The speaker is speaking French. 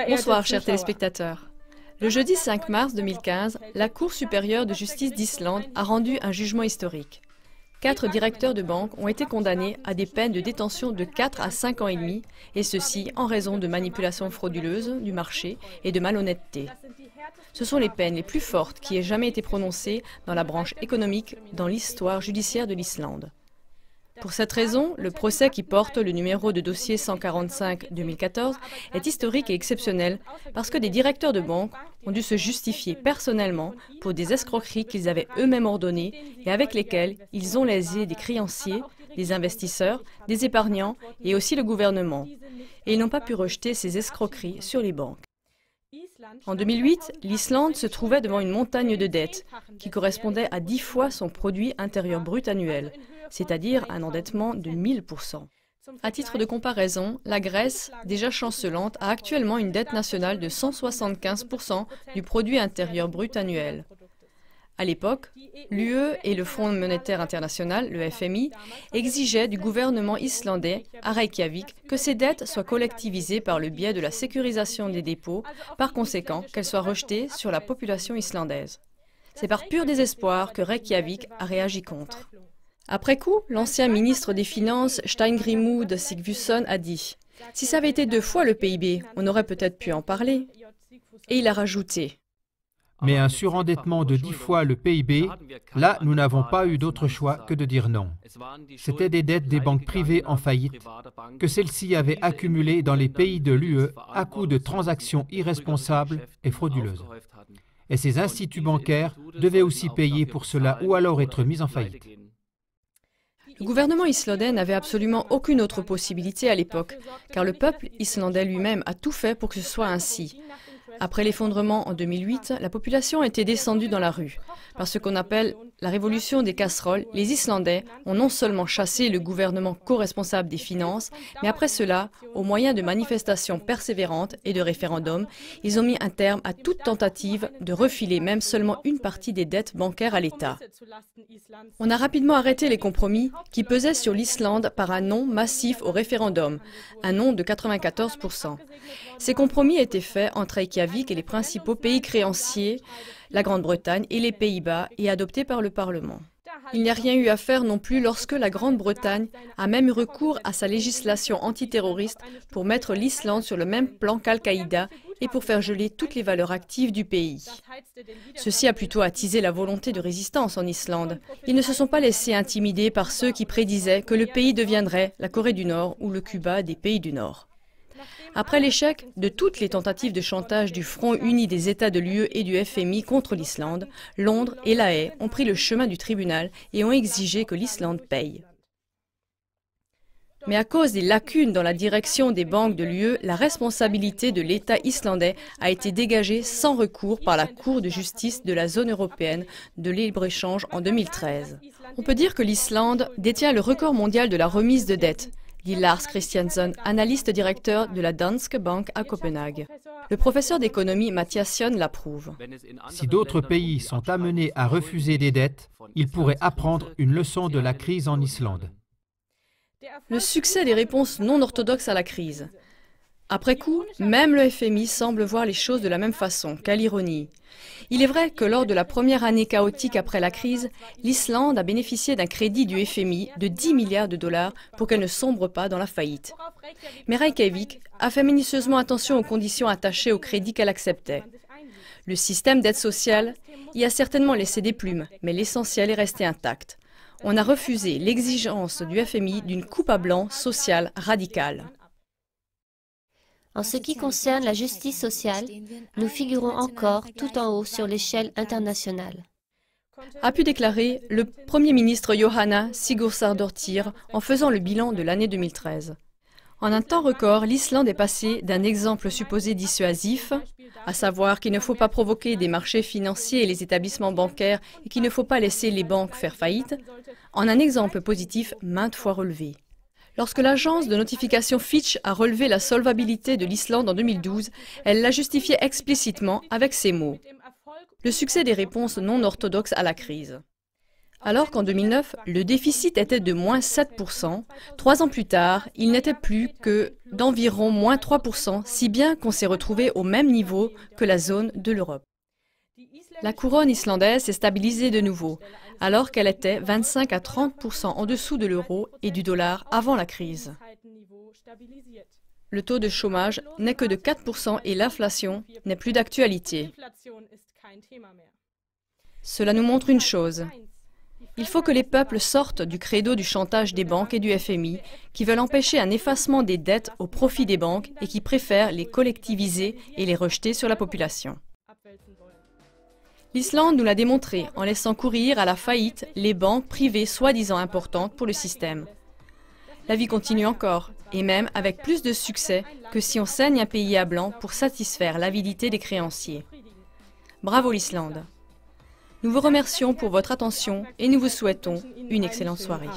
Bonsoir, chers téléspectateurs. Le jeudi 5 mars 2015, la Cour supérieure de justice d'Islande a rendu un jugement historique. 4 directeurs de banque ont été condamnés à des peines de détention de 4 à 5 ans et demi, et ceci en raison de manipulations frauduleuses du marché et de malhonnêteté. Ce sont les peines les plus fortes qui aient jamais été prononcées dans la branche économique dans l'histoire judiciaire de l'Islande. Pour cette raison, le procès qui porte le numéro de dossier 145-2014 est historique et exceptionnel parce que des directeurs de banque ont dû se justifier personnellement pour des escroqueries qu'ils avaient eux-mêmes ordonnées et avec lesquelles ils ont lésé des créanciers, des investisseurs, des épargnants et aussi le gouvernement. Et ils n'ont pas pu rejeter ces escroqueries sur les banques. En 2008, l'Islande se trouvait devant une montagne de dettes qui correspondait à 10 fois son produit intérieur brut annuel, c'est-à-dire un endettement de 1000%. À titre de comparaison, la Grèce, déjà chancelante, a actuellement une dette nationale de 175% du produit intérieur brut annuel. À l'époque, l'UE et le Fonds monétaire international, le FMI, exigeaient du gouvernement islandais à Reykjavik que ces dettes soient collectivisées par le biais de la sécurisation des dépôts, par conséquent qu'elles soient rejetées sur la population islandaise. C'est par pur désespoir que Reykjavik a réagi contre. Après coup, l'ancien ministre des Finances, Steingrímur Sigfusson, a dit « Si ça avait été 2 fois le PIB, on aurait peut-être pu en parler. » Et il a rajouté « Mais un surendettement de 10 fois le PIB, là, nous n'avons pas eu d'autre choix que de dire non. C'était des dettes des banques privées en faillite que celles-ci avaient accumulées dans les pays de l'UE à coup de transactions irresponsables et frauduleuses. Et ces instituts bancaires devaient aussi payer pour cela ou alors être mis en faillite. » Le gouvernement islandais n'avait absolument aucune autre possibilité à l'époque, car le peuple islandais lui-même a tout fait pour que ce soit ainsi. Après l'effondrement en 2008, la population était descendue dans la rue. Par ce qu'on appelle la révolution des casseroles, les Islandais ont non seulement chassé le gouvernement co-responsable des finances, mais après cela, au moyen de manifestations persévérantes et de référendums, ils ont mis un terme à toute tentative de refiler même seulement une partie des dettes bancaires à l'État. On a rapidement arrêté les compromis qui pesaient sur l'Islande par un non massif au référendum, un non de 94%. Ces compromis étaient faits entre Reykjavik et les principaux pays créanciers, la Grande-Bretagne et les Pays-Bas, et adoptés par le Parlement. Il n'y a rien eu à faire non plus lorsque la Grande-Bretagne a même eu recours à sa législation antiterroriste pour mettre l'Islande sur le même plan qu'Al-Qaïda et pour faire geler toutes les valeurs actives du pays. Ceci a plutôt attisé la volonté de résistance en Islande. Ils ne se sont pas laissés intimider par ceux qui prédisaient que le pays deviendrait la Corée du Nord ou le Cuba des pays du Nord. Après l'échec de toutes les tentatives de chantage du Front uni des États de l'UE et du FMI contre l'Islande, Londres et La Haye ont pris le chemin du tribunal et ont exigé que l'Islande paye. Mais à cause des lacunes dans la direction des banques de l'UE, la responsabilité de l'État islandais a été dégagée sans recours par la Cour de justice de la zone européenne de libre-échange en 2013. On peut dire que l'Islande détient le record mondial de la remise de dettes, dit Lars Christiansen, analyste directeur de la Danske Bank à Copenhague. Le professeur d'économie Mathias Sion l'approuve. Si d'autres pays sont amenés à refuser des dettes, ils pourraient apprendre une leçon de la crise en Islande. Le succès des réponses non orthodoxes à la crise. Après coup, même le FMI semble voir les choses de la même façon. Quelle ironie! Il est vrai que lors de la première année chaotique après la crise, l'Islande a bénéficié d'un crédit du FMI de 10 milliards de dollars pour qu'elle ne sombre pas dans la faillite. Mais Reykjavik a fait minutieusement attention aux conditions attachées au crédit qu'elle acceptait. Le système d'aide sociale y a certainement laissé des plumes, mais l'essentiel est resté intact. On a refusé l'exigence du FMI d'une coupe à blanc sociale radicale. En ce qui concerne la justice sociale, nous figurons encore tout en haut sur l'échelle internationale. A pu déclarer le Premier ministre Jóhanna Sigurðardóttir en faisant le bilan de l'année 2013. En un temps record, l'Islande est passée d'un exemple supposé dissuasif, à savoir qu'il ne faut pas provoquer des marchés financiers et les établissements bancaires et qu'il ne faut pas laisser les banques faire faillite, en un exemple positif maintes fois relevé. Lorsque l'agence de notification Fitch a relevé la solvabilité de l'Islande en 2012, elle l'a justifié explicitement avec ces mots. Le succès des réponses non orthodoxes à la crise. Alors qu'en 2009, le déficit était de moins 7%, 3 ans plus tard, il n'était plus que d'environ moins 3%, si bien qu'on s'est retrouvé au même niveau que la zone de l'Europe. La couronne islandaise s'est stabilisée de nouveau, alors qu'elle était 25 à 30% en dessous de l'euro et du dollar avant la crise. Le taux de chômage n'est que de 4% et l'inflation n'est plus d'actualité. Cela nous montre une chose. Il faut que les peuples sortent du credo du chantage des banques et du FMI, qui veulent empêcher un effacement des dettes au profit des banques et qui préfèrent les collectiviser et les rejeter sur la population. L'Islande nous l'a démontré en laissant courir à la faillite les banques privées soi-disant importantes pour le système. La vie continue encore, et même avec plus de succès que si on saigne un pays à blanc pour satisfaire l'avidité des créanciers. Bravo l'Islande! Nous vous remercions pour votre attention et nous vous souhaitons une excellente soirée.